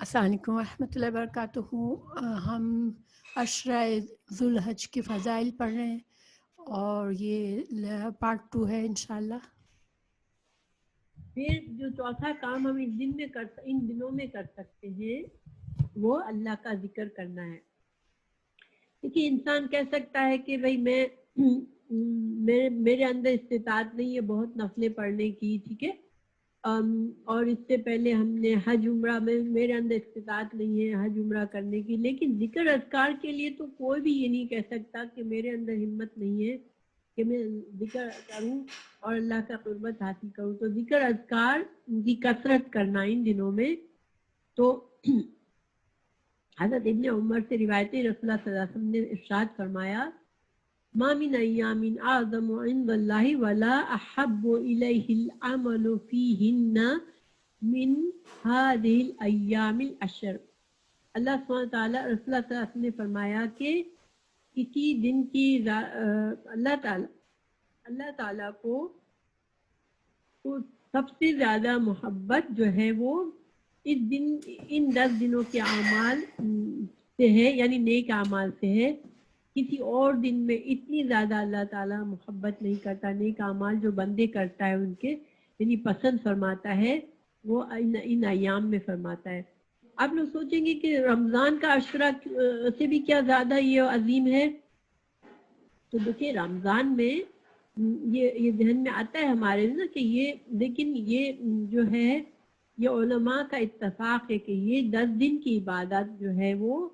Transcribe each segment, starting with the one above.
السلام علیکم ورحمۃ اللہ وبرکاتہ۔ ہم عشرہ ذوالحج کے فضائل پڑھ رہے ہیں اور یہ پارٹ 2 ہے انشاءاللہ۔ پھر جو چوتھا کام ہم ان دنوں میں کر سکتے ہیں وہ اللہ کا ذکر کرنا ہے۔ دیکھیے انسان کہہ سکتا ہے کہ بھائی میرے اندر استطاعت نہیں ہے بہت نفلیں پڑھنے کی، ٹھیک ہے، اور اس سے پہلے ہم نے حج عمرہ میں میرے اندر استطاعت نہیں ہے حج عمرہ کرنے کی، لیکن ذکر اذکار کے لیے تو کوئی بھی یہ نہیں کہہ سکتا کہ میرے اندر ہمت نہیں ہے کہ میں ذکر کروں اور اللہ کا قربت حاصل کروں۔ تو ذکر اذکار کی کثرت کرنا ان دنوں میں۔ تو حضرت ابن عمر سے روایت رسول اللہ صلی اللہ علیہ وسلم نے ارشاد فرمایا، ما من ایام اعظم عند اللہ ولا احب الیہ العمل فیہن من هذه الایام العشر۔ اللہ سبحانہ تعالیٰ رسول اللہ صلی اللہ علیہ وسلم نے فرمایا کہ کسی دن کی اللہ تعالیٰ کو سب سے زیادہ محبت جو ہے وہ ان 10 دنوں کے اعمال سے ہے، یعنی نیک اعمال سے ہے۔ کسی اور دن میں اتنی زیادہ اللہ تعالیٰ محبت نہیں کرتا، نیک اعمال جو بندے کرتا ہے ان کے یعنی پسند فرماتا ہے وہ ان ایام میں فرماتا ہے۔ آپ لوگ سوچیں گے کہ رمضان کا عشرہ سے بھی کیا زیادہ یہ عظیم ہے؟ تو دیکھیں رمضان میں یہ ذہن میں آتا ہے ہمارے نا کہ یہ، لیکن یہ جو ہے یہ علماء کا اتفاق ہے کہ یہ 10 دن کی عبادت جو ہے وہ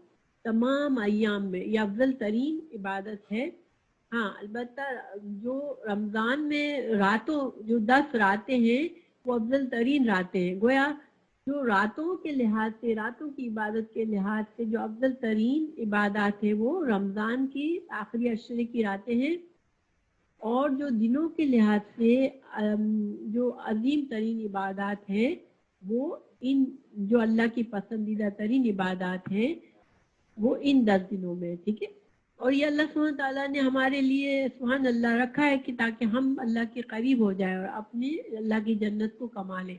تمام ایام میں یہ افضل ترین عبادت ہے۔ ہاں البتہ جو رمضان میں جو 10 راتیں ہیں وہ افضل ترین راتیں ہیں، گویا جو راتوں کے لحاظ سے، راتوں کی عبادت کے لحاظ سے جو افضل ترین عبادات ہے وہ رمضان کی آخری عشرے کی راتیں ہیں، اور جو دنوں کے لحاظ سے جو عظیم ترین عبادات ہیں وہ ان جو اللہ کی پسندیدہ ترین عبادات ہیں وہ ان 10 دنوں میں، ٹھیک ہے۔ اور یہ اللہ سبحانہ تعالیٰ نے ہمارے لیے سبحان اللہ رکھا ہے کہ تاکہ ہم اللہ کے قریب ہو جائیں اور اپنے اللہ کی جنت کو کما لیں۔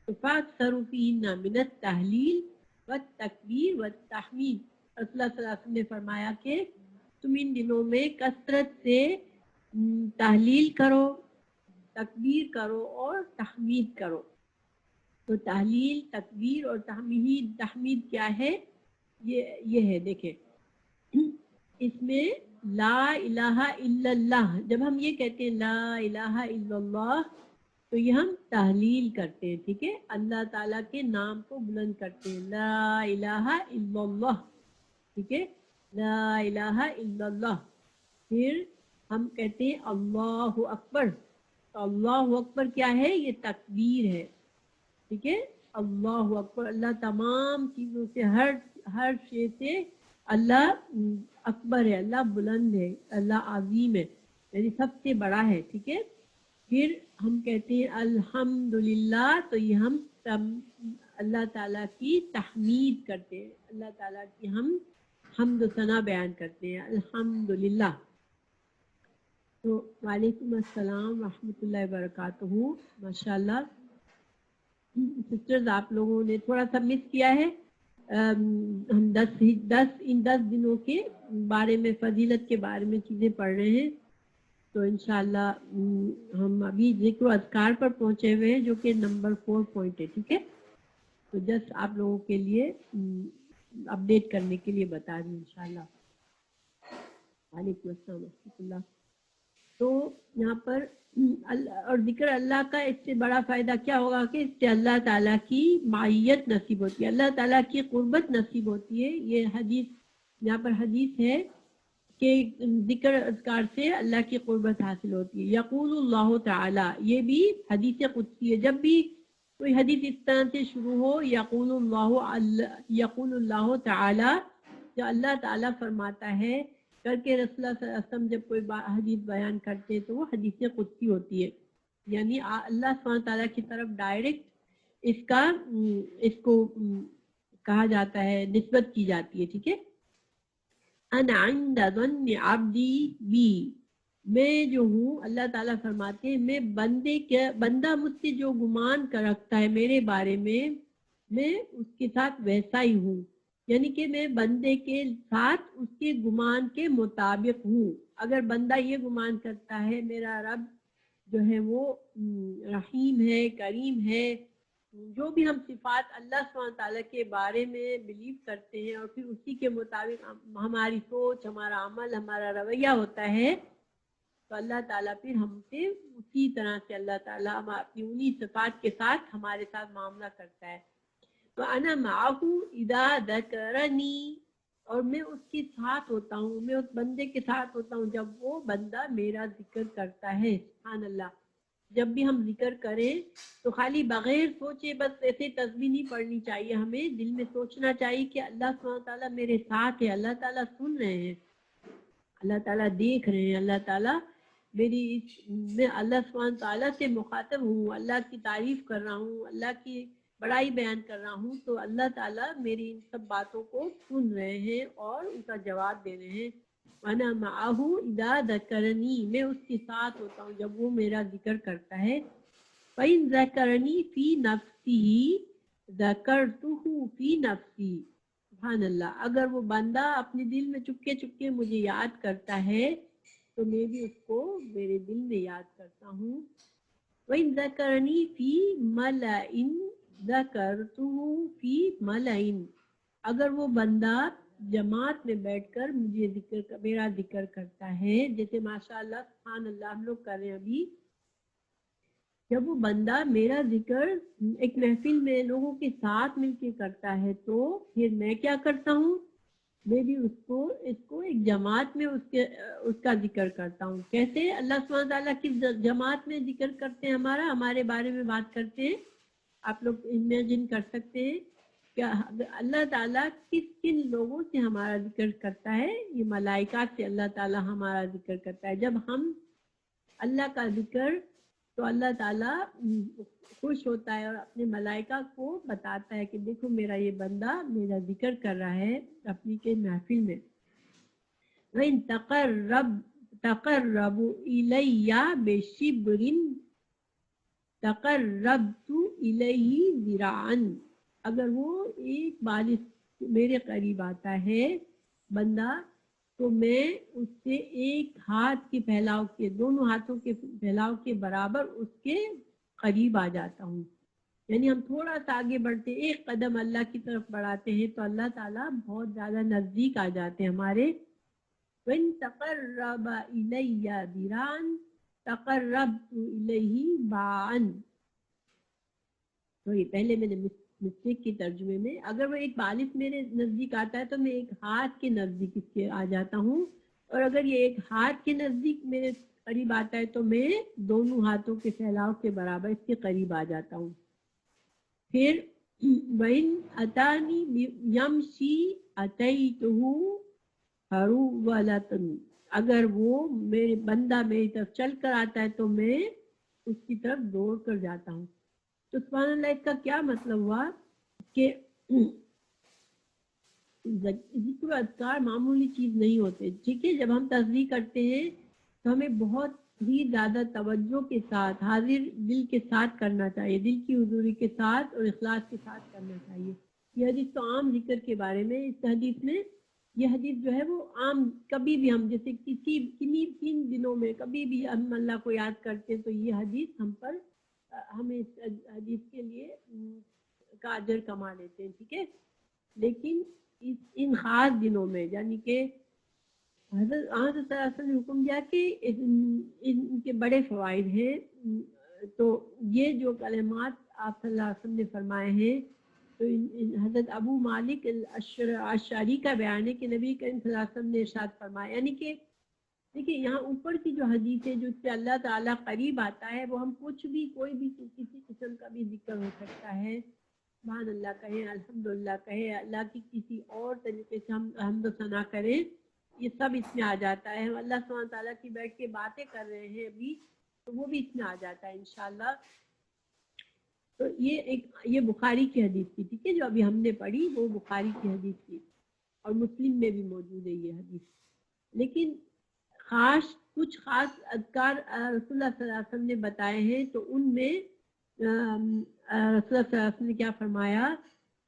فَأَكْثَرُوا فِيهِنَّ مِنَ التَّهْلِيلِ وَالتَّكْبِيرِ وَالتَّحْمِيدِ۔ رسول اللہ صلی اللہ علیہ وسلم نے فرمایا کہ تم ان دنوں میں کثرت سے تحلیل کرو، تکبیر کرو اور تحمید کرو۔ تو تحلیل، تکبیر اور تحمید کیا ہے؟ یہ ہے، دیکھیں اس میں لا الہ الا اللہ، جب ہم یہ کہتے ہیں لا الہ الا اللہ تو یہ ہم تحلیل کرتے ہیں، ٹھیک ہے، اللہ تعالیٰ کے نام کو بلند کرتے ہیں، لا الہ الا اللہ، ٹھیک ہے، لا الہ الا اللہ۔ پھر ہم کہتے ہیں اللہ اکبر، تو اللہ اکبر کیا ہے؟ یہ تکبیر ہے، ٹھیک ہے، اللہ اکبر، اللہ تمام چیزوں سے ہر شے سے اللہ اکبر ہے، اللہ بلند ہے، اللہ عظیم ہے، یعنی سب سے بڑا ہے، ٹھیک ہے۔ پھر ہم کہتے ہیں الحمدللہ، تو یہ ہم اللہ تعالیٰ کی تحمید کرتے ہیں، اللہ تعالیٰ کی ہم حمد و ثنا بیان کرتے ہیں، الحمدللہ۔ تو وعلیکم السلام ورحمۃ اللہ وبرکاتہ، ماشاءاللہ سسٹرز آپ لوگوں نے تھوڑا سا مس کیا ہے، ہم 10 دنوں کے بارے میں، فضیلت کے بارے میں چیزیں پڑھ رہے ہیں، تو انشاءاللہ ہم ابھی ذکر و اذکار پر پہنچے ہوئے ہیں جو کہ نمبر 4 پوائنٹ ہے، ٹھیک ہے۔ تو جسٹ آپ لوگوں کے لیے اپڈیٹ کرنے کے لیے بتا دیں انشاءاللہ۔ وعلیکم السلام ورحمۃ اللہ۔ تو یہاں پر اور ذکر اللہ کا اس سے بڑا فائدہ کیا ہوگا کہ اس سے اللہ تعالیٰ کی معیت نصیب ہوتی ہے، اللہ تعالیٰ کی قربت نصیب ہوتی ہے۔ یہ حدیث، یہاں پر حدیث ہے کہ ذکر اذکار سے اللہ کی قربت حاصل ہوتی ہے۔ یقول اللہ تعالیٰ، یہ بھی حدیث قدسی ہے، جب بھی کوئی حدیث اس طرح سے شروع ہو یقول اللہ تعالیٰ، جو اللہ تعالیٰ فرماتا ہے کر کے رسول اللہ صلی اللہ علیہ وسلم جب کوئی حدیث بیان کرتے ہیں تو وہ حدیث قدسی ہوتی ہے، یعنی اللہ سبحانہ تعالیٰ کی طرف ڈائریکٹ اس کو کہا جاتا ہے، نسبت کی جاتی ہے، ٹھیک ہے۔ انا عند ظن عبدی بی، میں جو ہوں، اللہ تعالیٰ فرماتے ہیں میں بندہ مجھ سے جو گمان کر رکھتا ہے میرے بارے میں، میں اس کے ساتھ ویسا ہی ہوں، یعنی کہ میں بندے کے ساتھ اس کے گمان کے مطابق ہوں۔ اگر بندہ یہ گمان کرتا ہے میرا رب جو ہے وہ رحیم ہے، کریم ہے، جو بھی ہم صفات اللہ سبحانہ تعالیٰ کے بارے میں بلیو کرتے ہیں اور پھر اسی کے مطابق ہماری سوچ، ہمارا عمل، ہمارا رویہ ہوتا ہے، تو اللہ تعالیٰ پھر ہم سے اسی طرح سے اللہ تعالیٰ ہم اپنی انہی صفات کے ساتھ ہمارے ساتھ معاملہ کرتا ہے۔ تو انا معه اذا ذکرنی، اور میں اس کے ساتھ ہوتا ہوں، میں اس بندے کے ساتھ ہوتا ہوں جب وہ بندہ میرا ذکر کرتا ہے۔ سبحان اللہ، جب بھی ہم ذکر کریں تو خالی بغیر سوچے بس ایسے تسبیح نہیں پڑھنی چاہیے، ہمیں دل میں سوچنا چاہیے کہ اللہ سبحانہ تعالیٰ میرے ساتھ ہے، اللہ تعالیٰ سن رہے ہیں، اللہ تعالیٰ دیکھ رہے ہیں، اللہ تعالیٰ میں اللہ سبحانہ تعالیٰ سے مخاطب ہوں، اللہ کی تعریف کر رہا ہوں، اللہ کی بڑائی بیان کر رہا ہوں، تو اللہ تعالیٰ میری ان سب باتوں کو سن رہے ہیں اور ان کا جواب دے رہے ہیں۔ وَأَنَا مَعَهُ إِذَا ذَكَرَنِي، میں اس کے ساتھ ہوتا ہوں جب وہ میرا ذکر کرتا ہے۔ فَإِن ذَكَرَنِي فِي نَفْسِهِ ذَكَرْتُهُ فِي نَفْسِي، سبحان اللہ، اگر وہ بندہ اپنے دل میں چپکے چپکے مجھے یاد کرتا ہے تو میں بھی اس کو میرے دل میں یاد کرتا ہوں۔ وَإِن ذَكَرَنِي فِي مَلَئٍ ذَكَرْتُهُ فِي مَلَئٍ، اگر وہ بندہ جماعت میں بیٹھ کر مجھے میرا ذکر کرتا ہے، جیسے ماشاءاللہ سبحان اللہ ہم لوگ کر رہے ہیں ابھی، جب وہ بندہ میرا ذکر ایک محفل میں لوگوں کے ساتھ مل کے کرتا ہے تو پھر میں کیا کرتا ہوں، میں بھی اس کو ایک جماعت میں اس کا ذکر کرتا ہوں۔ کیسے اللہ سبحانہ تعالیٰ کس جماعت میں ذکر کرتے ہیں، ہمارے بارے میں بات کرتے ہیں، آپ لوگ امیجن کر سکتے ہیں کہ اللہ تعالیٰ کن لوگوں سے ہمارا ذکر کرتا ہے، یہ ملائکات سے اللہ تعالیٰ ہمارا ذکر کرتا ہے۔ جب ہم اللہ کا ذکر تو اللہ تعالیٰ خوش ہوتا ہے اور اپنے ملائکہ کو بتاتا ہے کہ دیکھو میرا یہ بندہ میرا ذکر کر رہا ہے اپنی کے محفل میں۔ وَإِن تَقَرَّبُوا إِلَيَّ بِشِبْرٍ تَقَرَّبْتُ إِلَيْهِ ذِرَاعًا، اگر وہ ایک بالش میرے قریب آتا ہے بندہ تو میں اس سے ایک ہاتھ کے پھیلاؤ کے، دونوں ہاتھوں کے پھیلاؤ کے برابر اس کے قریب آ جاتا ہوں۔ یعنی ہم تھوڑا سا آگے بڑھتے، ایک قدم اللہ کی طرف بڑھاتے ہیں تو اللہ تعالیٰ بہت زیادہ نزدیک آ جاتے ہیں ہمارے۔ وَإِن تَقَرَّبَ إِلَيَّ ذِرَاعًا تَقَرَّبْتُ إِلَيْهِ بَاعًا، تو یہ پہلے میں نے مسٹیک کی ترجمے میں، اگر وہ ایک بالش میرے نزدیک آتا ہے تو میں ایک ہاتھ کے نزدیک اس کے آ جاتا ہوں، اور اگر یہ ایک ہاتھ کے نزدیک میرے قریب آتا ہے تو میں دونوں ہاتھوں کے پھیلاؤ کے برابر اس کے قریب آ جاتا ہوں۔ پھر وَإِنْ أَتَانِي يَمْشِي أَتَيْتُهُ هَرُوَلَةً، اگر وہ میرے بندہ میری طرف چل کر آتا ہے تو میں اس کی طرف دوڑ کر جاتا ہوں۔ تو سبحان اللہ، اس کا کیا مطلب ہوا کہ ذکر و اذکار معمولی چیز نہیں ہوتے، ٹھیک ہے، جب ہم تسبیح کرتے ہیں تو ہمیں بہت ہی زیادہ توجہ کے ساتھ، حاضر دل کے ساتھ کرنا چاہیے، دل کی حضوری کے ساتھ اور اخلاص کے ساتھ کرنا چاہیے۔ یہ حدیث تو عام ذکر کے بارے میں، اس حدیث میں یہ حدیث جو ہے وہ عام، کبھی بھی ہم جیسے کن دنوں میں کبھی بھی ہم اللہ کو یاد کرتے تو یہ حدیث ہمیں اس حدیث کے لیے کا اجر کما لیتے ہیں، ٹھیک ہے۔ لیکن ان خاص دنوں میں، یعنی کہ حضرت صلی اللہ علیہ وسلم نے حکم دیا کہ ان کے بڑے فوائد ہیں، تو یہ جو کلمات آپ صلی اللہ علیہ وسلم نے فرمائے ہیں، تو حضرت ابو مالک الاشعری کا بیان ہے کہ نبی کریم صلی اللہ علیہ وسلم نے ارشاد فرمایا، یعنی کہ دیکھیے یہاں اوپر کی جو حدیث ہے جس سے اللہ تعالیٰ قریب آتا ہے، وہ ہم کوئی بھی کسی قسم کا بھی ذکر ہو سکتا ہے، سبحان اللہ کہیں، الحمدللہ کہیں، اللہ کی کسی اور طریقے سے ہم حمد و ثنا کریں، یہ سب اس میں آ جاتا ہے۔ اللہ سبحانہ تعالیٰ کی بیٹھ کے باتیں کر رہے ہیں ابھی تو وہ بھی اس میں آ جاتا ہے انشاءاللہ۔ تو یہ بخاری کی حدیث تھی، ٹھیک ہے، جو ابھی ہم نے پڑھی وہ بخاری کی حدیث تھی اور مسلم میں بھی موجود ہے یہ حدیث۔ لیکن کچھ خاص اذکار رسول اللہ صلی اللہ علیہ وسلم نے بتائے ہیں، تو ان میں رسول اللہ صلی اللہ علیہ وسلم نے کیا فرمایا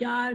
4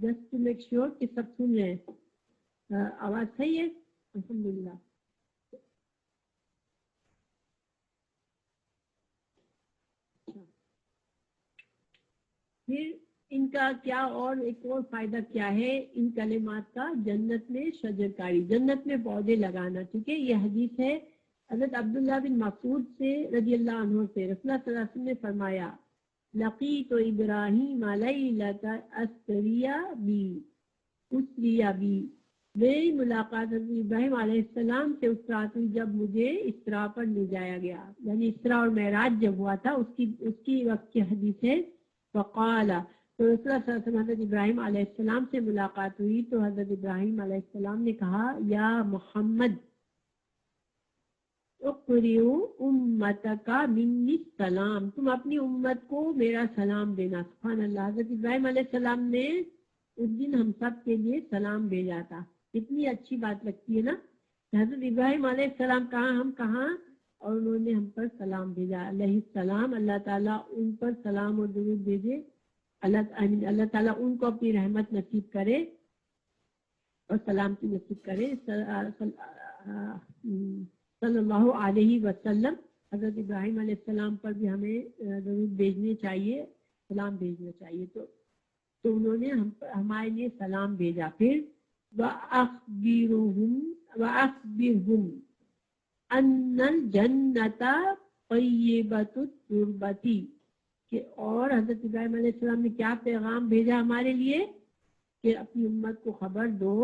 جسٹ ٹو میک شیور کہ سب سن رہے ہیں. آواز صحیح ہے؟ الحمدللہ. پھر ان کا کیا اور ایک اور فائدہ کیا ہے ان کلمات کا؟ جنت میں شجر کاری، جنت میں پودے لگانا. ٹھیک ہے، یہ حدیث ہے حضرت عبداللہ بن مسعود سے رضی اللہ عنہ سے. رسول اللہ صلی اللہ علیہ وسلم نے فرمایا لقیت ابراہیم لیلۃ اسریہ بی، میری ملاقات حضرت ابراہیم علیہ السلام سے اس رات ہوئی جب مجھے اسراء پر لے جایا گیا، یعنی اسراء اور معراج جب ہوا تھا اس کی وقت کی حدیث ہے. وقال، تو رسول اللہ صلی اللہ علیہ وسلم حضرت ابراہیم علیہ السلام سے ملاقات ہوئی تو حضرت ابراہیم علیہ السلام نے کہا یا محمد اقرئوا امتک منی السلام، تم اپنی امت کو میرا سلام دینا. سبحان اللہ، حضرت ابراہیم علیہ السلام نے اس دن ہم سب کے لیے سلام بھیجا تھا. کتنی اچھی بات لگتی ہے نا، حضرت ابراہیم علیہ السلام کہاں، ہم کہاں، اور انہوں نے ہم پر سلام بھیجا. علیہ السلام، اللہ تعالیٰ ان پر سلام اور درود بھیجے. اللہ تعالیٰ ان کو اپنی رحمت نصیب کرے اور سلامتی نصیب کرے. صلی اللہ علیہ وسلم. حضرت ابراہیم علیہ السلام پر بھی ہمیں درود بھیجنے چاہیے، سلام بھیجنا چاہیے. تو انہوں نے ہمارے لیے سلام بھیجا. پھر وَأَخْبِرْهُمْ أَنَّ الْجَنَّةَ طَيِّبَةُ التُّرْبَةِ، کہ اور حضرت ابراہیم علیہ السلام نے کیا پیغام بھیجا ہمارے لیے کہ اپنی امت کو خبر دو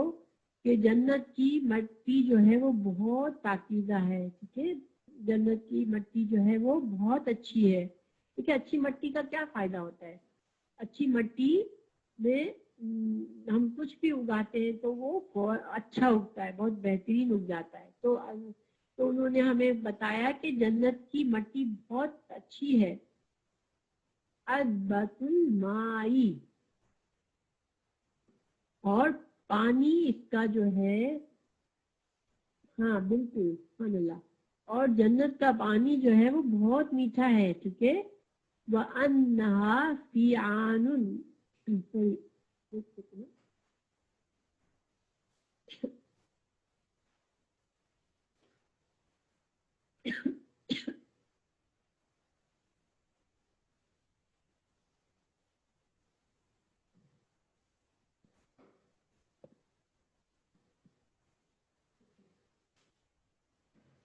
کہ جنت کی مٹی جو ہے وہ بہت پاکیزہ ہے. ٹھیک ہے، جنت کی مٹی جو ہے وہ بہت اچھی ہے. ٹھیک ہے، اچھی مٹی کا کیا فائدہ ہوتا ہے؟ اچھی مٹی میں ہم کچھ بھی اگاتے ہیں تو وہ اچھا اگتا ہے، بہت بہترین اگ جاتا ہے. تو انہوں نے ہمیں بتایا کہ جنت کی مٹی بہت اچھی ہے. اذبت المائی، اور پانی اس کا جو ہے، ہاں بالکل سبحان اللہ، اور جنت کا پانی جو ہے وہ بہت میٹھا ہے. ٹھیک ہے، وَأَنَّهَا فِيعَانٌ،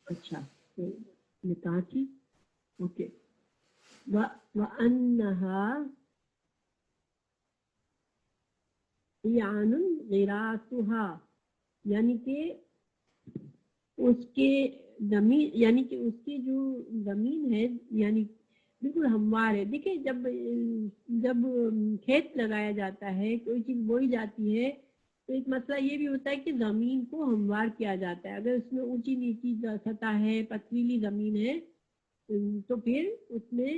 اچھا کہا تھی، اوکے. وَأَنَّهَا فِيعَانٌ غِرَاسُهَا، یعنی کہ اس کے زمین، یعنی کہ اس کی جو زمین ہے یعنی بالکل ہموار ہے. دیکھیں جب کھیت لگایا جاتا ہے، کوئی چیز بوئی جاتی ہے تو ایک مسئلہ یہ بھی ہوتا ہے کہ زمین کو ہموار کیا جاتا ہے. اگر اس میں اونچی نیچی سطح ہے، پتھریلی زمین ہے، تو پھر اس میں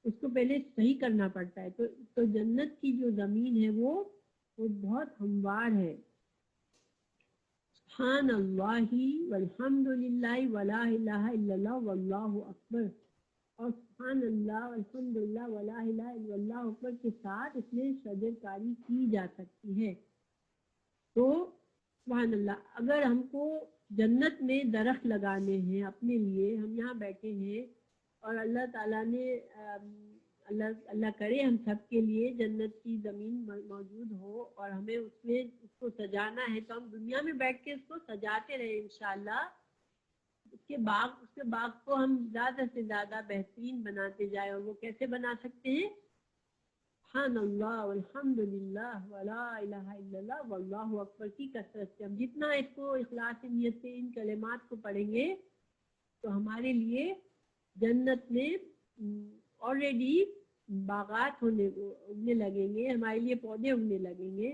اس کو پہلے صحیح کرنا پڑتا ہے. تو جنت کی جو زمین ہے وہ بہت ہموار ہے. سبحان اللہ والحمد للہ ولا الہ الا اللہ واللہ اکبر، اور سبحان اللہ والحمد للہ ولا الہ الا اللہ اکبر کے ساتھ اس میں شجر کاری کی جا سکتی ہے. تو سبحان اللہ، اگر ہم کو جنت میں درخت لگانے ہیں اپنے لیے، ہم یہاں بیٹھے ہیں اور اللہ تعالیٰ نے اللہ کرے ہم سب کے لیے جنت کی زمین موجود ہو اور ہمیں اس میں اس کو سجانا ہے، تو ہم دنیا میں بیٹھ کے اس کو سجاتے رہے انشاءاللہ. اس کے باغ کو ہم زیادہ سے زیادہ بہترین بناتے جائیں. اور وہ کیسے بنا سکتے ہیں؟ سبحان اللہ والحمد للہ ولا الہ الا اللہ واللہ اکبر کی کثرت سے. ہم جتنا اس کو اخلاص نیت سے ان کلمات کو پڑھیں گے تو ہمارے لیے جنت میں آلریڈی باغات اگنے لگیں گے، ہمارے لیے پودے اگنے لگیں گے.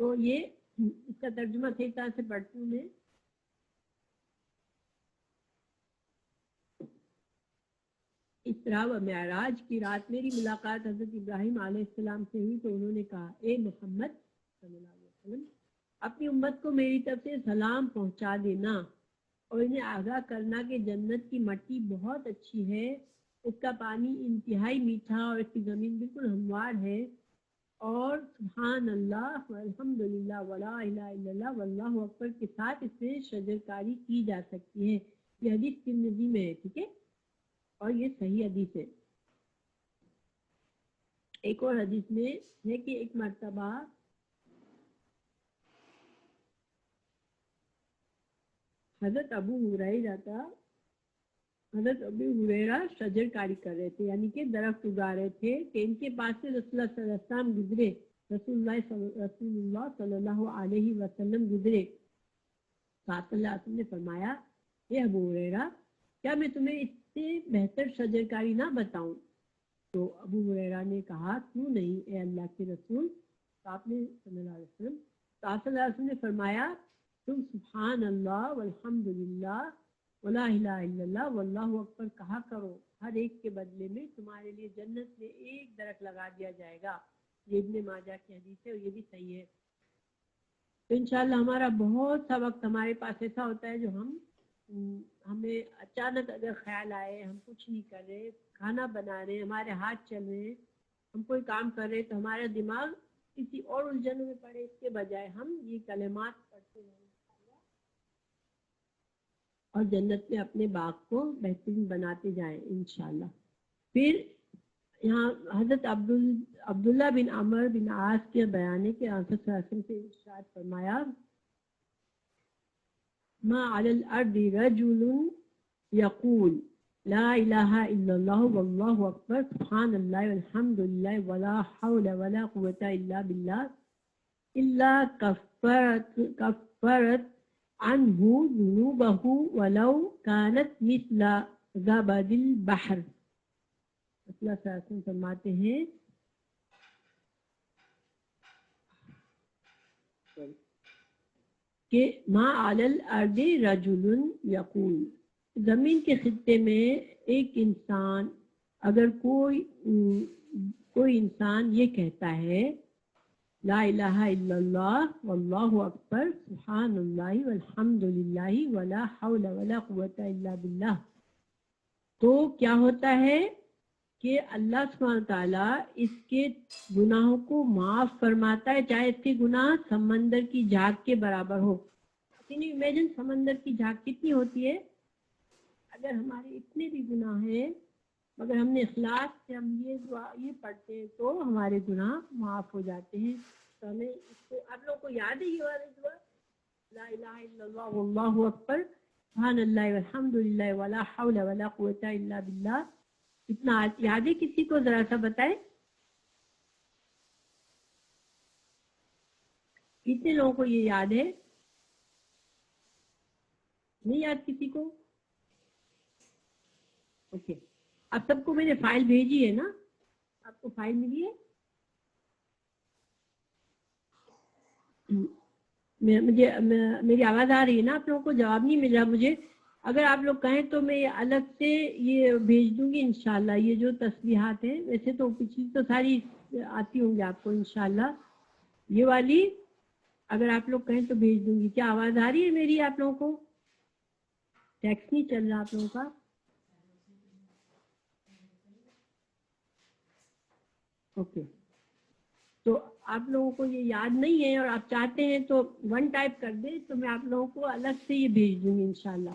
تو یہ اس کا ترجمہ صحیح طرح سے پڑھتی ہوں میں. اسراء و معراج کی رات میری ملاقات حضرت ابراہیم علیہ السلام سے ہوئی تو انہوں نے کہا اے محمد صلی اللہ علیہ وسلم، اپنی امت کو میری طرف سے سلام پہنچا دینا اور انہیں آگاہ کرنا کہ جنت کی مٹی بہت اچھی ہے، اس کا پانی انتہائی میٹھا اور اس کی زمین بالکل ہموار ہے. اور سبحان اللہ والحمدللہ ولا الہ الا اللہ واللہ اکبر کے ساتھ اس میں شجر کاری کی جا سکتی ہے. یہ حدیث ترمذی میں ہے. ٹھیک ہے, اور یہ صحیح حدیث ہے. ایک اور حدیث میں ہے کہ ایک مرتبہ حضرت ابو ہریرہ شجر کاری کر رہے تھے, یعنی کہ درخت اگا رہے تھے کہ ان کے پاس سے رسول اللہ صلی اللہ علیہ وسلم گزرے. رسول اللہ صلی اللہ علیہ وسلم گزرے. صلی اللہ علیہ وسلم نے فرمایا, اے ابو ہریرہ, کیا میں تمہیں اس سے بہتر شجر کاری نہ بتاؤں؟ تو ابو ہریرہ نے کہا, کیوں نہیں اے اللہ کے رسول. تو آپ نے صلی اللہ علیہ وسلم نے فرمایا, تم سبحان اللہ والحمدللہ ولا الہ الا اللہ واللہ اکبر کہا کرو, ہر ایک کے بدلے میں تمہارے لیے جنت میں ایک درخت لگا دیا جائے گا. یہ ابن ماجہ کی حدیث ہے اور یہ بھی صحیح ہے. تو انشاءاللہ ہمارا بہت سا وقت ہمارے پاس ایسا ہوتا ہے جو ہمیں اچانک اگر خیال آئے, ہم کچھ نہیں کر رہے, کھانا بنا رہے, ہمارے ہاتھ چل رہے, ہم کوئی کام کر رہے, تو ہمارا دماغ کسی اور الجھنوں میں پڑے, اس کے بجائے ہم یہ کلمات پڑھتے ہیں اور جنت میں اپنے باغ کو بہترین بناتے جائیں انشاءاللہ. پھر یہاں حضرت عبداللہ بن عمر بن عاص کے بیان ہے کہ آنسر صلی سے ارشاد فرمایا, ما علی الارض رجل یقول لا الہ الا اللہ واللہ اکبر سبحان اللہ والحمدللہ ولا حول ولا قوة الا باللہ الا کفرت عنہ ذنوبہ ولو کانت مثل زبد البحر. اللہ صلی اللہ علیہ وسلم فرماتے ہیں کہ ما علی الارض رجل یقول, زمین کے خطے میں ایک انسان, اگر کوئی انسان یہ کہتا ہے لا الہ الا اللہ واللہ اکبر سبحان اللہ والحمدللہ ولا حول ولا قوة الا باللہ, تو کیا ہوتا ہے کہ اللہ سبحانہ تعالیٰ اس کے گناہوں کو معاف فرماتا ہے, چاہے اس کے گناہ سمندر کی جھاگ کے برابر ہو. کین یو امیجن سمندر کی جھاگ کتنی ہوتی ہے؟ اگر ہمارے اتنے بھی گناہ ہیں مگر ہم نے اخلاص سے ہم یہ پڑھتے ہیں تو ہمارے گناہ معاف ہو جاتے ہیں. تو ہمیں اس کو, آپ لوگوں کو یاد ہے یہ والا دعا, لا الہ الا اللہ واللہ اکبر سبحان اللہ والحمدللہ ولا حول ولا قوة الا باللہ, اتنا یاد ہے کسی کو؟ ذرا سا بتائیں, کتنے لوگوں کو یہ یاد ہے؟ نہیں یاد کسی کو؟ اوکے, اب سب کو میں نے فائل بھیجی ہے نا, آپ کو فائل ملی ہے؟ مجھے میری آواز آ رہی ہے نا آپ لوگوں کو؟ جواب نہیں مل رہا مجھے. اگر آپ لوگ کہیں تو میں الگ سے یہ بھیج دوں گی انشاءاللہ. یہ جو تسبیحات ہیں, ویسے تو پچھلی تو ساری آتی ہوں گی آپ کو انشاءاللہ, یہ والی اگر آپ لوگ کہیں تو بھیج دوں گی. کیا آواز آ رہی ہے میری آپ لوگوں کو؟ ٹیکس نہیں چل رہا آپ لوگوں کا؟ اوکے, تو آپ لوگوں کو یہ یاد نہیں ہے اور آپ چاہتے ہیں تو 1 ٹائپ کر دیں, تو میں آپ لوگوں کو الگ سے یہ بھیج دوں گی انشاءاللہ.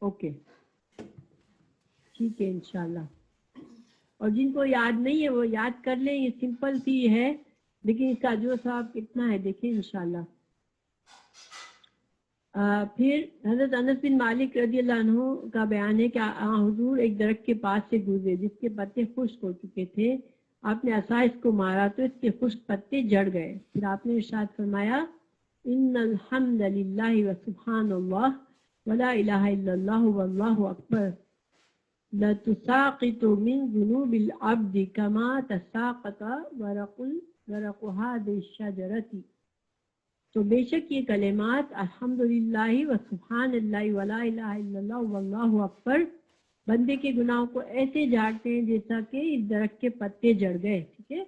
اوکے ٹھیک ہے انشاءاللہ. اور جن کو یاد نہیں ہے وہ یاد کر لیں, یہ سمپل سی ہے لیکن اس کا جو ثواب کتنا ہے دیکھیں انشاءاللہ. پھر حضرت انس بن مالک رضی اللہ عنہ کا بیان ہے کہ حضور ایک درخت کے پاس سے گزرے جس کے پتے خشک ہو چکے تھے. آپ نے عصا اس کو مارا تو اس کے خشک پتے جڑ گئے. پھر آپ نے ارشاد فرمایا, ان الحمد للہ و سبحان اللہ ولا الہ الا اللہ واللہ اکبر لتساقط من ذنوب العبد کما تساقط ورق هذه الشجرة. تو بے شک یہ کلمات الحمدللہ و سبحان اللہ ولا الہ الا اللہ واللہ اکبر بندے کے گناہوں کو ایسے جھاڑتے ہیں جیسا کہ اس درخت کے پتے جڑ گئے. ٹھیک ہے,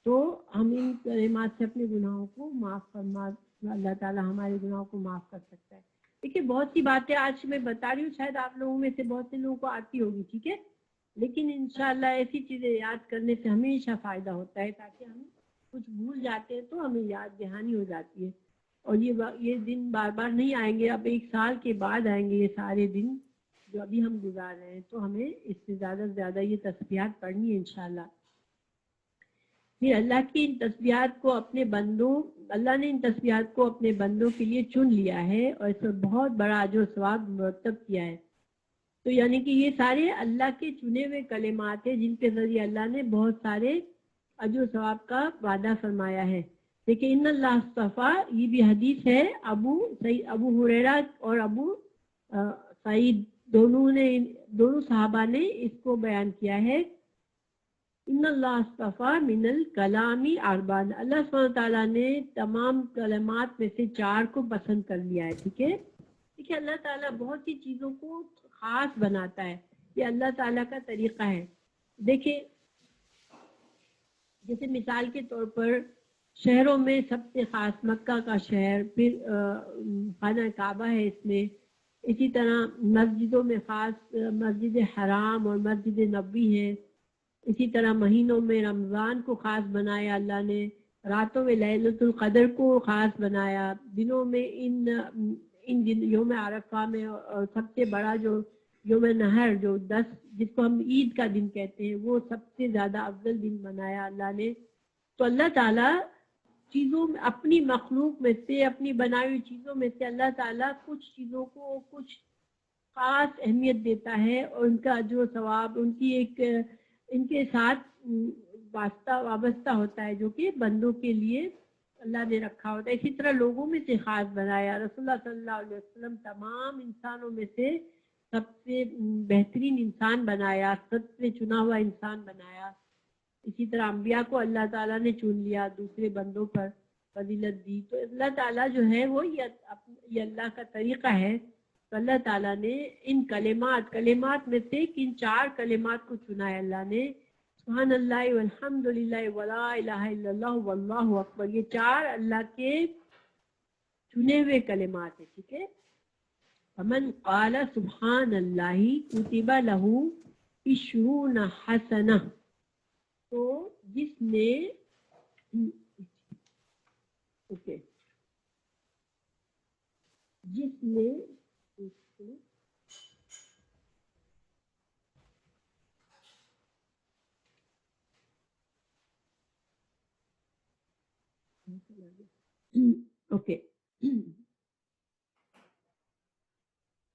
تو ہم ان کلمات سے اپنے گناہوں کو معاف فرما, اللہ تعالی ہمارے گناہوں کو معاف کر سکتا ہے. دیکھیے بہت سی باتیں آج میں بتا رہی ہوں, شاید آپ لوگوں میں سے بہت سے لوگوں کو آتی ہوگی. ٹھیک ہے, لیکن انشاءاللہ ایسی چیزیں یاد کرنے سے ہمیشہ فائدہ ہوتا ہے، تاکہ ہم کچھ بھول جاتے ہیں تو ہمیں یاد دہانی ہو جاتی ہے، اور یہ دن بار بار نہیں آئیں گے، اب 1 سال کے بعد آئیں گے یہ سارے دن جو ابھی ہم گزار رہے ہیں، تو ہمیں اس سے زیادہ سے زیادہ یہ تسبیحات پڑھنی ہے انشاءاللہ۔ پھر اللہ کی ان تسبیحات کو اللہ نے ان تسبیحات کو اپنے بندوں کے لیے چن لیا ہے، اور اس میں بہت بڑا اجر و ثواب مرتب کیا ہے۔ تو یعنی کہ یہ سارے اللہ کے چنے ہوئے کلمات ہیں، جن کے ذریعے اللہ نے بہت سارے اجر و ثواب کا وعدہ فرمایا ہے۔ دیکھیں ان اللہ اصطفیٰ، یہ بھی حدیث ہے، ابو ہریرہ اور ابو سعید دونوں صحابہ نے اس کو بیان کیا ہے۔ ان اللہ اصطفیٰ من الکلام اربعا، اللہ سبحانہ تعالیٰ نے تمام کلمات میں سے 4 کو پسند کر لیا ہے، ٹھیک ہے۔ دیکھیں اللہ تعالیٰ بہت سی چیزوں کو خاص بناتا ہے، یہ اللہ تعالیٰ کا طریقہ ہے۔ دیکھیں جیسے مثال کے طور پر شہروں میں سب سے خاص مکہ کا شہر، پھر خانہ کعبہ ہے اس میں، اسی طرح مسجدوں میں خاص مسجد حرام اور مسجد نبوی ہے، اسی طرح مہینوں میں رمضان کو خاص بنایا اللہ نے، راتوں میں لیلۃ القدر کو خاص بنایا، دنوں میں ان دن یوم عرفہ میں، اور سب سے بڑا جو یوم نہر جو 10 جس کو ہم عید کا دن کہتے ہیں، وہ سب سے زیادہ افضل دن بنایا اللہ نے۔ تو اللہ تعالیٰ چیزوں میں اپنی مخلوق میں سے، اپنی بنائی ہوئی چیزوں میں سے اللہ تعالیٰ کچھ چیزوں کو کچھ خاص اہمیت دیتا ہے، اور ان کا اجر و ثواب ان کے ساتھ وابستہ ہوتا ہے، جو کہ بندوں کے لیے اللہ نے رکھا ہوتا ہے۔ اسی طرح لوگوں میں سے خاص بنایا، رسول اللہ صلی اللہ علیہ وسلم تمام انسانوں میں سے سب سے بہترین انسان بنایا، سب سے چنا ہوا انسان بنایا۔ اسی طرح انبیاء کو اللہ تعالیٰ نے چن لیا، دوسرے بندوں پر فضیلت دی۔ تو اللہ تعالیٰ جو ہے وہ یہ اللہ کا طریقہ ہے۔ تو اللہ تعالیٰ نے ان کلمات میں سے ان 4 کلمات کو چنا ہے اللہ نے، سبحان اللہ والحمد للہ ولا الہ الا اللہ واللہ اکبر، یہ 4 اللہ کے چنے ہوئے کلمات ہیں، ٹھیک ہے۔ فمن قال سبحان اللہ کتب لہ 20 حسنہ، تو جس نے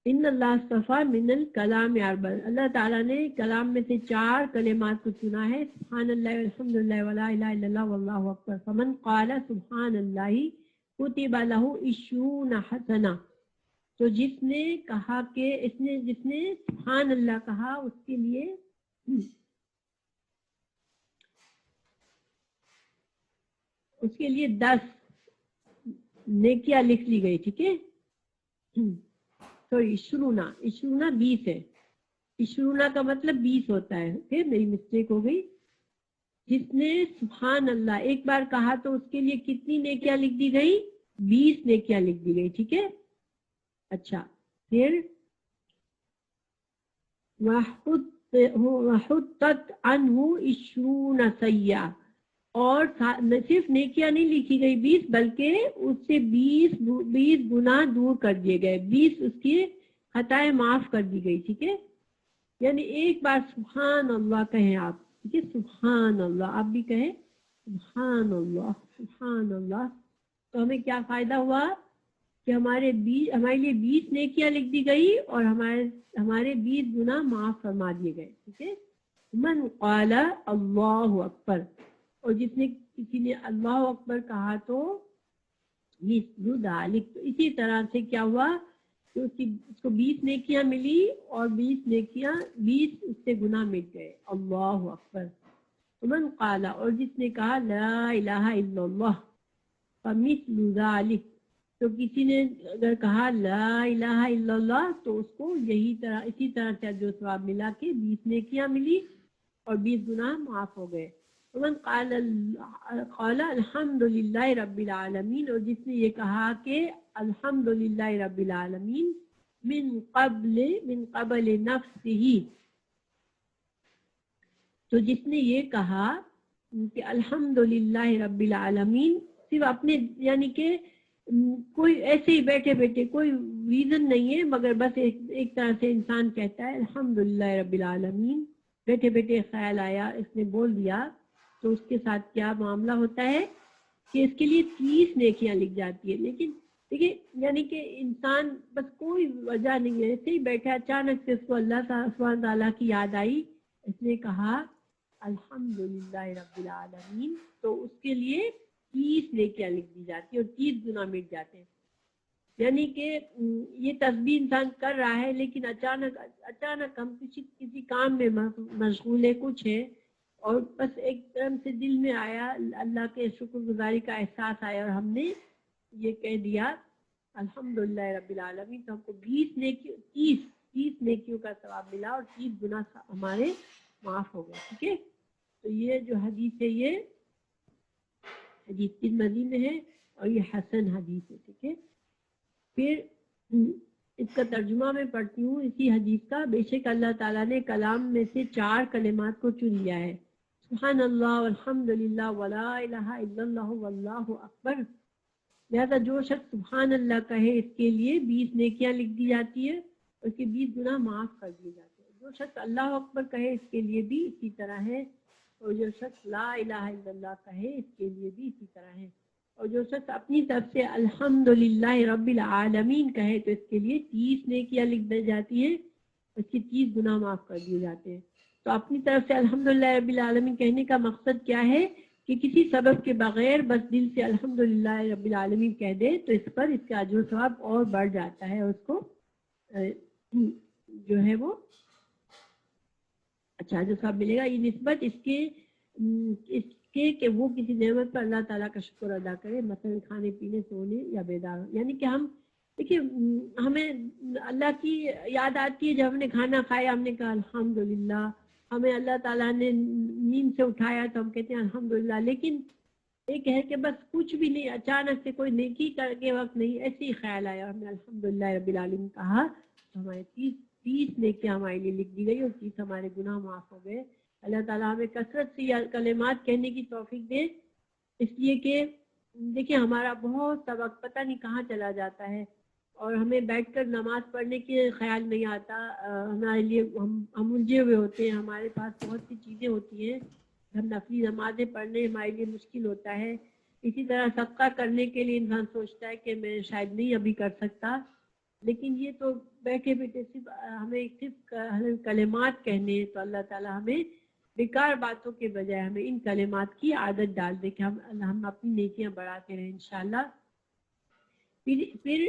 ان اللہ اصطفیٰ من الکلام اربع، اللہ تعالیٰ نے کلام میں سے 4 کلمات کو چنا ہے، سبحان اللہ والحمد للہ ولا الہ الا اللہ واللہ اکبر۔ فمن قال سبحان اللہ کتب لہ 20 حسنہ، تو جس نے سبحان اللہ کہا، اس کے لیے 10 نیکیاں لکھ لی گئی، ٹھیک ہے۔ سوری، 20 ہے، 20 کا مطلب 20 ہوتا ہے، پھر میری مسٹیک ہو گئی۔ جس نے سبحان اللہ ایک بار کہا تو اس کے لیے کتنی نیکیاں لکھ دی گئی؟ 20 نیکیاں لکھ دی گئی، ٹھیک ہے۔ اچھا، پھر وَحُطَّتْ عَنْهُ 20 سیئہ، اور صرف نیکیاں نہیں لکھی گئی 20، بلکہ اس سے 20 گناہ دور کر دیے گئے، 20 اس کی خطائیں معاف کر دی گئی، ٹھیک ہے۔ یعنی ایک بار سبحان اللہ کہیں آپ، ٹھیک ہے، سبحان اللہ آپ بھی کہیں سبحان اللہ سبحان اللہ، تو ہمیں کیا فائدہ ہوا کہ ہمارے لیے 20 نیکیاں لکھ دی گئی، اور ہمارے 20 گناہ معاف فرما دیے گئے، ٹھیک ہے۔ من قال اللہ اکبر، اور جس نے کسی نے اللہ اکبر کہا تو اسی طرح سے کیا ہوا کہ اس کو 20 نیکیاں ملی، اور 20 اس سے گناہ مٹ گئے، اللہ اکبر۔ من قال، اور جس نے کہا لا الہ الا اللہ فمثل ذلک، تو کسی نے اگر کہا لا الہ الا اللہ تو اس کو اسی طرح سے جو ثواب ملا کہ 20 نیکیاں ملی اور 20 گناہ معاف ہو گئے۔ ومن قال الحمد للہ رب العالمین، اور جس نے یہ کہا کہ الحمد للہ رب العالمین من قبل نفسہ، تو جس نے یہ کہا کہ الحمدللہ رب العالمین، صرف اپنے یعنی کہ کوئی ایسے ہی بیٹھے بیٹھے کوئی ریزن نہیں ہے، مگر بس ایک طرح سے انسان کہتا ہے الحمدللہ رب العالمین، بیٹھے بیٹھے خیال آیا، اس نے بول دیا، تو اس کے ساتھ کیا معاملہ ہوتا ہے کہ اس کے لیے 30 نیکیاں لکھ جاتی ہے۔ لیکن دیکھیے یعنی کہ انسان بس کوئی وجہ نہیں ہے، ایسے ہی بیٹھا، اچانک سے اس کو اللہ سبحانہ تعالیٰ کی یاد آئی، اس نے کہا الحمدللہ رب العالمین، تو اس کے لیے 30 نیکیاں لکھ دی جاتی ہے اور 30 گناہ مٹ جاتے ہیں۔ یعنی کہ یہ تسبیح انسان کر رہا ہے، لیکن اچانک ہم کسی کام میں مشغول ہے، کچھ ہے، اور بس ایک طرح سے دل میں آیا، اللہ کے شکر گزاری کا احساس آیا، اور ہم نے یہ کہہ دیا الحمدللہ رب العالمین، تو ہم کو 30 نیکیوں کا ثواب ملا اور 30 گناہ ہمارے معاف ہو گئے۔ ٹھیک ہے، تو یہ جو حدیث ہے یہ حدیث ترمذی میں ہے اور یہ حسن حدیث ہے۔ ٹھیک ہے، پھر اس کا ترجمہ میں پڑھتی ہوں اسی حدیث کا۔ بے شک اللہ تعالیٰ نے کلام میں سے 4 کلمات کو چن لیا ہے، سبحان اللہ والحمدللہ ولا الہ الا اللہ واللہ اکبر، لہذا جو شخص سبحان اللہ کہے اس کے لیے 20 نیکیاں لکھ دی جاتی ہے، اس کے 20 گناہ معاف کر دیے جاتے ہیں۔ جو شخص اللہ اکبر کہے اس کے لیے بھی اسی طرح ہے، اور جو شخص لا الہ الا اللہ کہے اس کے لیے بھی اسی طرح ہے، اور جو شخص اپنی طرف سے الحمدللہ رب العالمین کہے تو اس کے لیے 30 نیکیاں لکھ دی جاتی ہیں، اس کے 30 گناہ معاف کر دیے جاتے ہیں۔ تو اپنی طرف سے الحمدللہ رب العالمین کہنے کا مقصد کیا ہے کہ کسی سبب کے بغیر بس دل سے الحمدللہ رب العالمین کہہ دے تو اس پر اس کا اجر و ثواب اور بڑھ جاتا ہے، اور اس کو جو ہے وہ اچھا اجر و ثواب ملے گا۔ یہ نسبت اس کے کہ وہ کسی نعمت پر اللہ تعالیٰ کا شکر ادا کرے، مثلا کھانے پینے، سونے یا بیدار، یعنی کہ ہم دیکھیے ہمیں اللہ کی یاد آتی ہے جب ہم نے کھانا کھایا، ہم نے کہا الحمدللہ، ہمیں اللہ تعالیٰ نے نیند سے اٹھایا تو ہم کہتے ہیں الحمدللہ، لیکن ایک ہے کہ بس کچھ بھی نہیں، اچانک سے کوئی نیکی کر کے وقت نہیں، ایسے ہی خیال آیا، ہم نے الحمدللہ رب العالمین کہا تو ہمارے 30 نیکیاں ہمارے لیے لکھ دی گئی اور 30 ہمارے گناہ معاف ہو گئے۔ اللہ تعالیٰ ہمیں کثرت سے یہ کلمات کہنے کی توفیق دے، اس لیے کہ دیکھیں ہمارا بہت سا وقت پتہ نہیں کہاں چلا جاتا ہے، اور ہمیں بیٹھ کر نماز پڑھنے کے خیال نہیں آتا، ہمارے لیے ہم الجھے ہوئے ہوتے ہیں، ہمارے پاس بہت سی چیزیں ہوتی ہیں، ہم نفلی نمازیں پڑھنے ہمارے لیے مشکل ہوتا ہے۔ اسی طرح صدقہ کرنے کے لیے انسان سوچتا ہے کہ میں شاید نہیں ابھی کر سکتا، لیکن یہ تو بیٹھے بیٹھے صرف کلمات کہنے، تو اللہ تعالیٰ ہمیں بیکار باتوں کے بجائے ہمیں ان کلمات کی عادت ڈال دے کہ ہم اپنی نیکیاں بڑھاتے رہیں انشاءاللہ۔ پھر